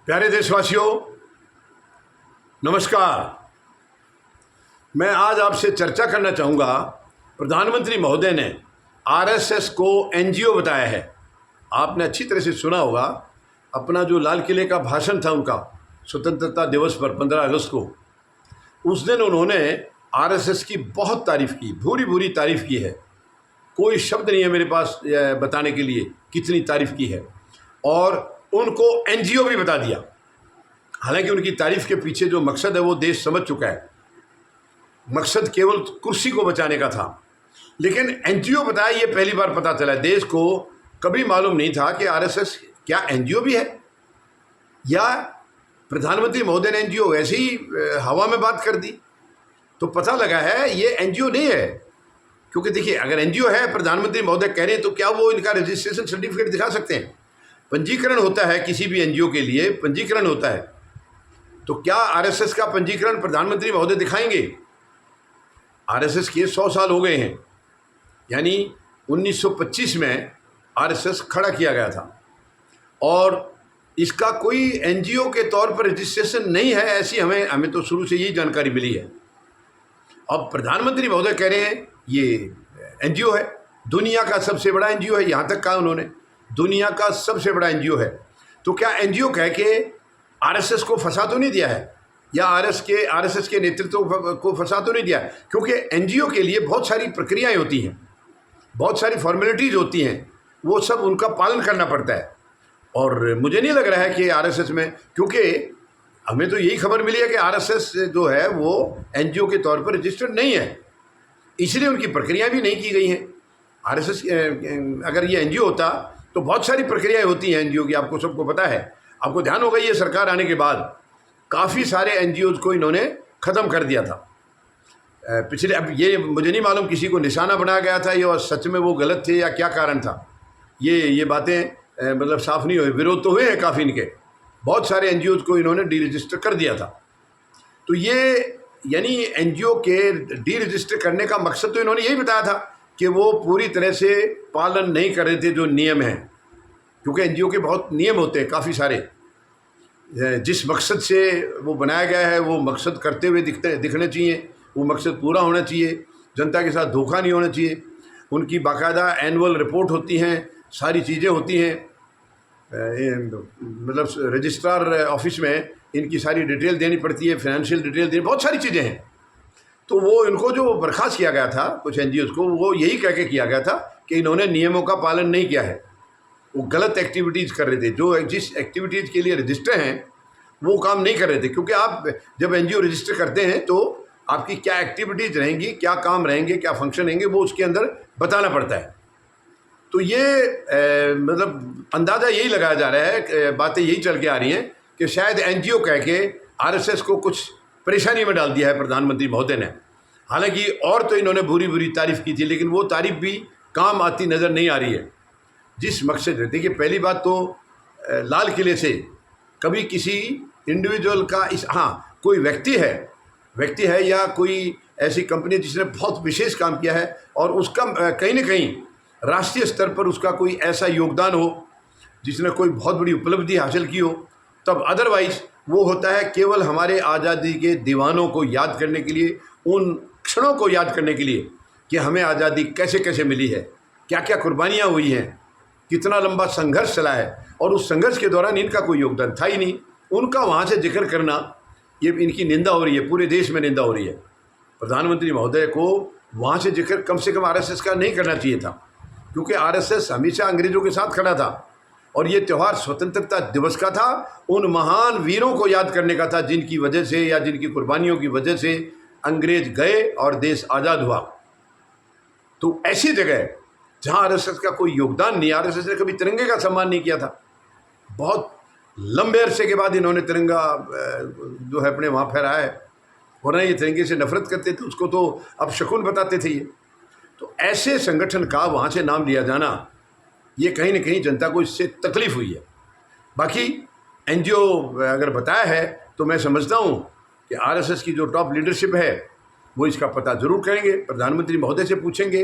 प्यारे देशवासियों, नमस्कार। मैं आज आपसे चर्चा करना चाहूँगा। प्रधानमंत्री महोदय ने आरएसएस को एनजीओ बताया है। आपने अच्छी तरह से सुना होगा। अपना जो लाल किले का भाषण था उनका स्वतंत्रता दिवस पर 15 अगस्त को, उस दिन उन्होंने आरएसएस की बहुत तारीफ़ की, भूरी भूरी तारीफ़ की है। कोई शब्द नहीं है मेरे पास बताने के लिए कितनी तारीफ़ की है, और उनको एनजीओ भी बता दिया। हालांकि उनकी तारीफ़ के पीछे जो मकसद है वो देश समझ चुका है। मकसद केवल कुर्सी को बचाने का था, लेकिन एनजीओ बताया, ये पहली बार पता चला। देश को कभी मालूम नहीं था कि आरएसएस क्या एनजीओ भी है, या प्रधानमंत्री महोदय ने एनजीओ ऐसे ही हवा में बात कर दी। तो पता लगा है ये एनजीओ नहीं है। क्योंकि देखिए, अगर एनजीओ है, प्रधानमंत्री महोदय कह रहे हैं, तो क्या वो इनका रजिस्ट्रेशन सर्टिफिकेट दिखा सकते हैं? पंजीकरण होता है किसी भी एनजीओ के लिए, पंजीकरण होता है। तो क्या आरएसएस का पंजीकरण प्रधानमंत्री महोदय दिखाएंगे? आरएसएस के 100 साल हो गए हैं, यानी 1925 में आरएसएस खड़ा किया गया था, और इसका कोई एनजीओ के तौर पर रजिस्ट्रेशन नहीं है, ऐसी हमें तो शुरू से यही जानकारी मिली है। अब प्रधानमंत्री महोदय कह रहे हैं ये एनजीओ है, दुनिया का सबसे बड़ा एनजीओ है, यहाँ तक कहा उन्होंने, दुनिया का सबसे बड़ा एनजीओ है। तो क्या एनजीओ कह के आरएसएस को फंसा तो नहीं दिया है, या आरएसएस के नेतृत्व को फंसा तो नहीं दिया? क्योंकि एनजीओ के लिए बहुत सारी प्रक्रियाएं होती हैं, बहुत सारी फॉर्मेलिटीज़ होती हैं, वो सब उनका पालन करना पड़ता है। और मुझे नहीं लग रहा है कि आरएसएस में, क्योंकि हमें तो यही खबर मिली है कि आरएसएस जो है वो एनजीओ के तौर पर रजिस्टर्ड नहीं है, इसलिए उनकी प्रक्रिया भी नहीं की गई हैं। आरएसएस अगर ये एनजीओ होता तो बहुत सारी प्रक्रियाएं होती हैं एनजीओ की, आपको सबको पता है। आपको ध्यान होगा, ये सरकार आने के बाद काफ़ी सारे एनजीओज़ को इन्होंने ख़त्म कर दिया था पिछले। अब ये मुझे नहीं मालूम किसी को निशाना बनाया गया था, या सच में वो गलत थे या क्या कारण था, ये बातें मतलब साफ नहीं हुई। विरोध तो हुए हैं काफ़ी इनके, बहुत सारे एनजीओज़ को इन्होंने डी रजिस्टर कर दिया था। तो ये यानी एनजीओ के डी रजिस्टर करने का मकसद तो इन्होंने यही बताया था कि वो पूरी तरह से पालन नहीं कर रहे थे जो नियम हैं। क्योंकि एनजीओ के बहुत नियम होते हैं काफ़ी सारे, जिस मकसद से वो बनाया गया है वो मकसद करते हुए दिखने चाहिए, वो मकसद पूरा होना चाहिए, जनता के साथ धोखा नहीं होना चाहिए। उनकी बाकायदा एनुअल रिपोर्ट होती हैं, सारी चीज़ें होती हैं, मतलब रजिस्ट्रार ऑफिस में इनकी सारी डिटेल देनी पड़ती है, फाइनेंशियल डिटेल देनी, बहुत सारी चीज़ें हैं। तो वो इनको जो बर्खास्त किया गया था कुछ एनजीओज़ को, वो यही कह के किया गया था कि इन्होंने नियमों का पालन नहीं किया है, वो गलत एक्टिविटीज़ कर रहे थे। जो जिस एक्टिविटीज़ के लिए रजिस्टर हैं वो काम नहीं कर रहे थे। क्योंकि आप जब एनजीओ रजिस्टर करते हैं तो आपकी क्या एक्टिविटीज़ रहेंगी, क्या काम रहेंगे, क्या फंक्शन रहेंगे, वो उसके अंदर बताना पड़ता है। तो ये मतलब अंदाज़ा यही लगाया जा रहा है, बातें यही चल के आ रही हैं कि शायद एनजीओ कह के आरएसएस को कुछ परेशानी में डाल दिया है प्रधानमंत्री महोदय ने। हालांकि और तो इन्होंने बुरी बुरी तारीफ़ की थी, लेकिन वो तारीफ़ भी काम आती नज़र नहीं आ रही है। जिस मकसद, देखिए पहली बात तो लाल किले से कभी किसी इंडिविजुअल का कोई व्यक्ति है या कोई ऐसी कंपनी जिसने बहुत विशेष काम किया है और उसका कहीं ना कहीं राष्ट्रीय स्तर पर उसका कोई ऐसा योगदान हो जिसने कोई बहुत बड़ी उपलब्धि हासिल की हो, तब। अदरवाइज वो होता है केवल हमारे आज़ादी के दीवानों को याद करने के लिए, उन क्षणों को याद करने के लिए कि हमें आज़ादी कैसे कैसे मिली है, क्या क्या कुर्बानियाँ हुई हैं, कितना लंबा संघर्ष चला है, और उस संघर्ष के दौरान इनका कोई योगदान था ही नहीं। उनका वहाँ से जिक्र करना, ये इनकी निंदा हो रही है, पूरे देश में निंदा हो रही है। प्रधानमंत्री महोदय को वहाँ से जिक्र कम से कम आरएसएस का नहीं करना चाहिए था, क्योंकि आरएसएस हमेशा अंग्रेज़ों के साथ खड़ा था, और ये त्यौहार स्वतंत्रता दिवस का था, उन महान वीरों को याद करने का था जिनकी वजह से या जिनकी कुर्बानियों की वजह से अंग्रेज गए और देश आज़ाद हुआ। तो ऐसी जगह जहाँ आरएसएस का कोई योगदान नहीं, आरएसएस ने कभी तिरंगे का सम्मान नहीं किया था। बहुत लंबे अरसे के बाद इन्होंने तिरंगा जो है अपने वहाँ फहराया है, वरना ये तिरंगे से नफरत करते थे, उसको तो अब शकुन बताते थे ये। तो ऐसे संगठन का वहाँ से नाम लिया जाना, ये कहीं ना कहीं जनता को इससे तकलीफ़ हुई है। बाकी एनजीओ अगर बताया है तो मैं समझता हूँ कि आरएसएस की जो टॉप लीडरशिप है वो इसका पता ज़रूर करेंगे, प्रधानमंत्री महोदय से पूछेंगे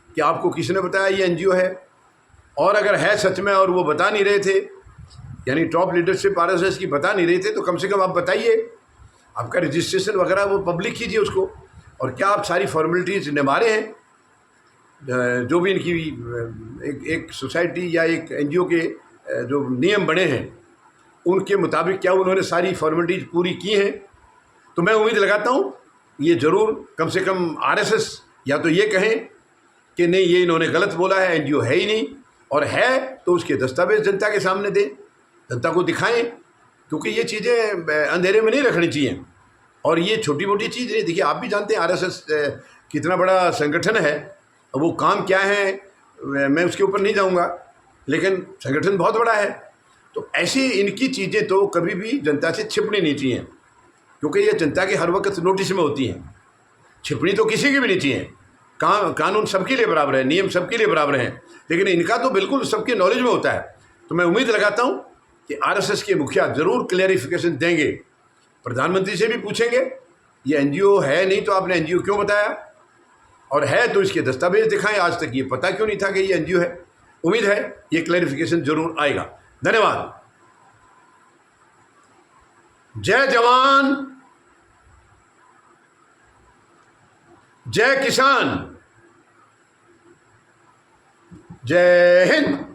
कि आपको किसने बताया ये एनजीओ है, और अगर है सच में और वो बता नहीं रहे थे यानी टॉप लीडरशिप आरएसएस की बता नहीं रहे थे, तो कम से कम आप बताइए, आपका रजिस्ट्रेशन वगैरह वो पब्लिक कीजिए उसको। और क्या आप सारी फॉर्मेलिटीज़ निभा रहे हैं? जो भी इनकी एक सोसाइटी या एक एनजीओ के जो नियम बने हैं उनके मुताबिक क्या उन्होंने सारी फॉर्मेलिटीज़ पूरी की हैं? तो मैं उम्मीद लगाता हूँ ये ज़रूर कम से कम आरएसएस या तो ये कहें कि नहीं, ये इन्होंने गलत बोला है, एनजीओ है ही नहीं, और है तो उसके दस्तावेज जनता के सामने दें, जनता को दिखाएं, क्योंकि ये चीज़ें अंधेरे में नहीं रखनी चाहिए। और ये छोटी मोटी चीज़ नहीं, देखिए आप भी जानते हैं आरएसएस कितना बड़ा संगठन है, वो काम क्या है मैं उसके ऊपर नहीं जाऊंगा, लेकिन संगठन बहुत बड़ा है। तो ऐसी इनकी चीज़ें तो कभी भी जनता से छिपनी नहीं चाहिए, क्योंकि ये जनता के हर वक्त नोटिस में होती हैं। छिपनी तो किसी की भी नहीं चाहिए। कानून सबके लिए बराबर है, नियम सबके लिए बराबर हैं, लेकिन इनका तो बिल्कुल सबके नॉलेज में होता है। तो मैं उम्मीद लगाता हूँ कि आरएसएस के मुखिया ज़रूर क्लैरिफिकेशन देंगे, प्रधानमंत्री से भी पूछेंगे ये एनजीओ है नहीं तो आपने एनजीओ क्यों बताया, और है तो इसके दस्तावेज दिखाएं, आज तक ये पता क्यों नहीं था कि ये एनजीओ है। उम्मीद है ये क्लैरिफिकेशन जरूर आएगा। धन्यवाद। जय जवान, जय किसान, जय हिंद।